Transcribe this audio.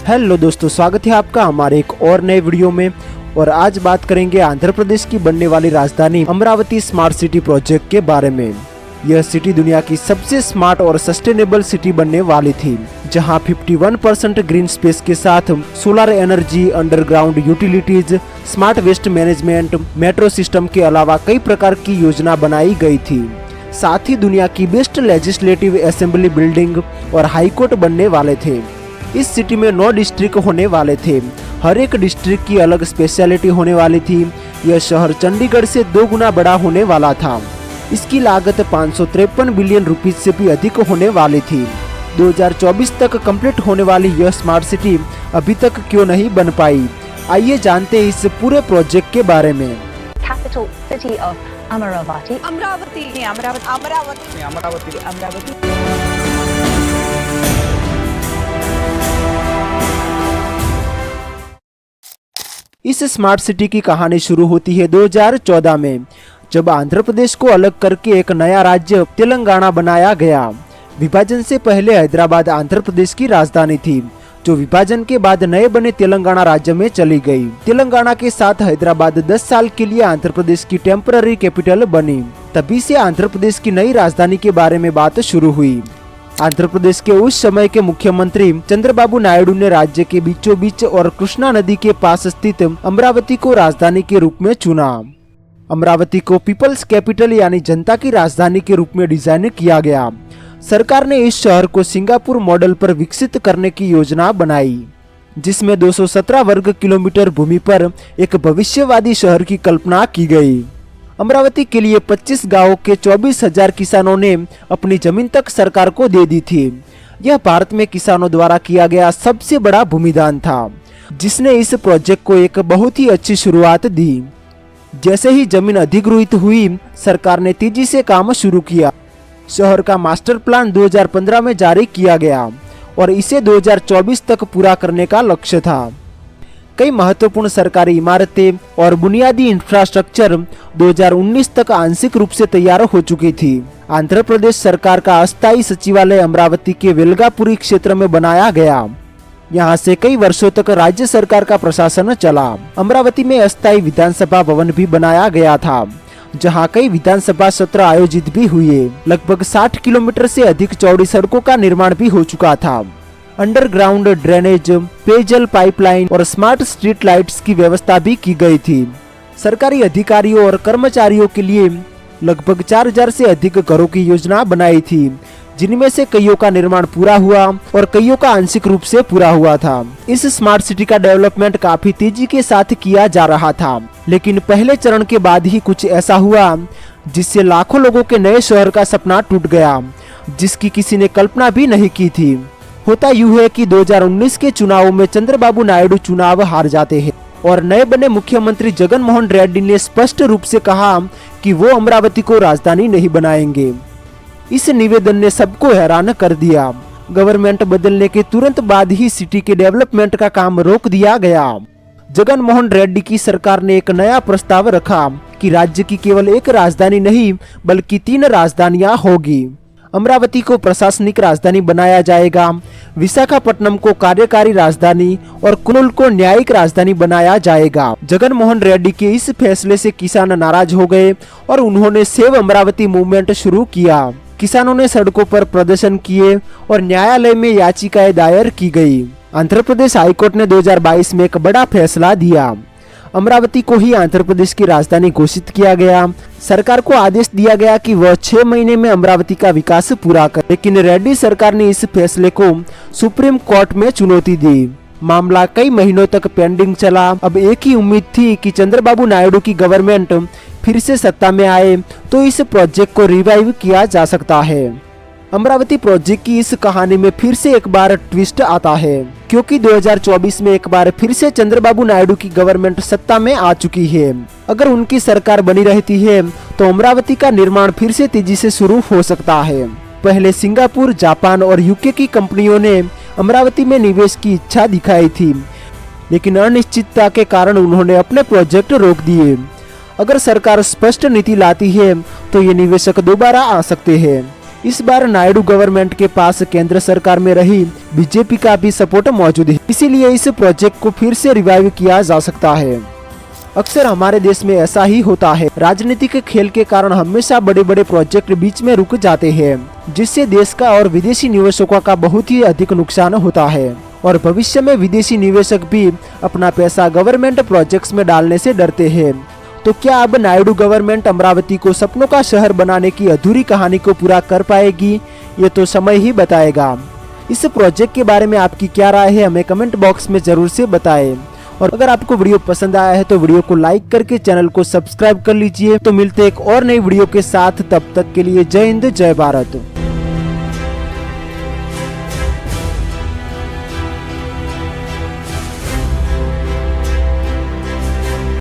Hello दोस्तों, स्वागत है आपका हमारे एक और नए वीडियो में। और आज बात करेंगे आंध्र प्रदेश की बनने वाली राजधानी अमरावती स्मार्ट सिटी प्रोजेक्ट के बारे में। यह सिटी दुनिया की सबसे स्मार्ट और सस्टेनेबल सिटी बनने वाली थी, जहां 51% ग्रीन स्पेस के साथ solar energy, underground utilities, smart waste management, metro system के अलावा कई प्रकार की योजना बनाई गई थी। साथ ही दुनिया की बेस्ट लेजिस्लेटिव असेंबली बिल्डिंग और हाईकोर्ट बनने वाले थे। इस सिटी में 9 डिस्ट्रिक्ट होने वाले थे। हर एक डिस्ट्रिक्ट की अलग स्पेशलिटी होने वाली थी। यह शहर चंडीगढ़ से 2 गुना बड़ा होने वाला था। इसकी लागत 553 बिलियन रुपीज से भी अधिक होने वाली थी। 2024 तक कंप्लीट होने वाली यह स्मार्ट सिटी अभी तक क्यों नहीं बन पाई, आइए जानते हैं इस पूरे प्रोजेक्ट के बारे में। Capital city of Amaravati. इस स्मार्ट सिटी की कहानी शुरू होती है 2014 में, जब आंध्र प्रदेश को अलग करके एक नया राज्य तेलंगाना बनाया गया। विभाजन से पहले हैदराबाद आंध्र प्रदेश की राजधानी थी, जो विभाजन के बाद नए बने तेलंगाना राज्य में चली गई। तेलंगाना के साथ हैदराबाद 10 साल के लिए आंध्र प्रदेश की टेम्पररी कैपिटल बनी। तभी से आंध्र प्रदेश की नई राजधानी के बारे में बात शुरू हुई। आंध्र प्रदेश के उस समय के मुख्यमंत्री चंद्रबाबू नायडू ने राज्य के बीचों बीच और कृष्णा नदी के पास स्थित अमरावती को राजधानी के रूप में चुना। अमरावती को पीपल्स कैपिटल यानी जनता की राजधानी के रूप में डिजाइन किया गया। सरकार ने इस शहर को सिंगापुर मॉडल पर विकसित करने की योजना बनाई, जिसमें 217 वर्ग किलोमीटर भूमि पर एक भविष्यवादी शहर की कल्पना की गई। अमरावती के लिए 25 गांवों के 24,000 किसानों ने अपनी जमीन तक सरकार को दे दी थी। यह भारत में किसानों द्वारा किया गया सबसे बड़ा भूमिदान था, जिसने इस प्रोजेक्ट को एक बहुत ही अच्छी शुरुआत दी। जैसे ही जमीन अधिग्रहित हुई, सरकार ने तेजी से काम शुरू किया। शहर का मास्टर प्लान 2015 में जारी किया गया और इसे 2024 तक पूरा करने का लक्ष्य था। कई महत्वपूर्ण सरकारी इमारतें और बुनियादी इंफ्रास्ट्रक्चर 2019 तक आंशिक रूप से तैयार हो चुकी थी। आंध्र प्रदेश सरकार का अस्थायी सचिवालय अमरावती के वेलगापुरी क्षेत्र में बनाया गया। यहाँ से कई वर्षों तक राज्य सरकार का प्रशासन चला। अमरावती में अस्थायी विधानसभा भवन भी बनाया गया था, जहाँ कई विधानसभा सत्र आयोजित भी हुए। लगभग 60 किलोमीटर से अधिक चौड़ी सड़कों का निर्माण भी हो चुका था। अंडरग्राउंड ड्रेनेज, पेयजल पाइपलाइन और स्मार्ट स्ट्रीट लाइट्स की व्यवस्था भी की गई थी। सरकारी अधिकारियों और कर्मचारियों के लिए लगभग 4000 से अधिक घरों की योजना बनाई थी, जिनमें से कईयों का निर्माण पूरा हुआ और कईयों का आंशिक रूप से पूरा हुआ था। इस स्मार्ट सिटी का डेवलपमेंट काफी तेजी के साथ किया जा रहा था, लेकिन पहले चरण के बाद ही कुछ ऐसा हुआ जिससे लाखों लोगों के नए शहर का सपना टूट गया, जिसकी किसी ने कल्पना भी नहीं की थी। होता यूं है कि 2019 के चुनावों में चंद्रबाबू नायडू चुनाव हार जाते हैं और नए बने मुख्यमंत्री जगन मोहन रेड्डी ने स्पष्ट रूप से कहा कि वो अमरावती को राजधानी नहीं बनाएंगे। इस निवेदन ने सबको हैरान कर दिया। गवर्नमेंट बदलने के तुरंत बाद ही सिटी के डेवलपमेंट का काम रोक दिया गया। जगन मोहन रेड्डी की सरकार ने एक नया प्रस्ताव रखा कि राज्य की केवल एक राजधानी नहीं बल्कि 3 राजधानियां होगी। अमरावती को प्रशासनिक राजधानी बनाया जाएगा, विशाखापट्टनम को कार्यकारी राजधानी और कुर्नूल को न्यायिक राजधानी बनाया जाएगा। जगन मोहन रेड्डी के इस फैसले से किसान नाराज हो गए और उन्होंने सेव अमरावती मूवमेंट शुरू किया। किसानों ने सड़कों पर प्रदर्शन किए और न्यायालय में याचिकाएं दायर की गई। आंध्र प्रदेश हाईकोर्ट ने 2022 में एक बड़ा फैसला दिया। अमरावती को ही आंध्र प्रदेश की राजधानी घोषित किया गया। सरकार को आदेश दिया गया कि वह 6 महीने में अमरावती का विकास पूरा करे, लेकिन रेड्डी सरकार ने इस फैसले को सुप्रीम कोर्ट में चुनौती दी। मामला कई महीनों तक पेंडिंग चला। अब एक ही उम्मीद थी कि चंद्रबाबू नायडू की गवर्नमेंट फिर से सत्ता में आए तो इस प्रोजेक्ट को रिवाइव किया जा सकता है। अमरावती प्रोजेक्ट की इस कहानी में फिर से एक बार ट्विस्ट आता है, क्योंकि 2024 में एक बार फिर से चंद्रबाबू नायडू की गवर्नमेंट सत्ता में आ चुकी है। अगर उनकी सरकार बनी रहती है तो अमरावती का निर्माण फिर से तेजी से शुरू हो सकता है। पहले सिंगापुर, जापान और यूके की कंपनियों ने अमरावती में निवेश की इच्छा दिखाई थी, लेकिन अनिश्चितता के कारण उन्होंने अपने प्रोजेक्ट रोक दिए। अगर सरकार स्पष्ट नीति लाती है तो ये निवेशक दोबारा आ सकते हैं। इस बार नायडू गवर्नमेंट के पास केंद्र सरकार में रही बीजेपी का भी सपोर्ट मौजूद है, इसीलिए इस प्रोजेक्ट को फिर से रिवाइव किया जा सकता है। अक्सर हमारे देश में ऐसा ही होता है, राजनीतिक खेल के कारण हमेशा बड़े बड़े प्रोजेक्ट बीच में रुक जाते हैं, जिससे देश का और विदेशी निवेशकों का बहुत ही अधिक नुकसान होता है और भविष्य में विदेशी निवेशक भी अपना पैसा गवर्नमेंट प्रोजेक्ट्स में डालने से डरते हैं। तो क्या अब नायडू गवर्नमेंट अमरावती को सपनों का शहर बनाने की अधूरी कहानी को पूरा कर पाएगी? ये तो समय ही बताएगा। इस प्रोजेक्ट के बारे में आपकी क्या राय है, हमें कमेंट बॉक्स में जरूर से बताएं। और अगर आपको वीडियो पसंद आया है तो वीडियो को लाइक करके चैनल को सब्सक्राइब कर लीजिए। तो मिलते हैं एक और नई वीडियो के साथ, तब तक के लिए जय हिंद जय भारत।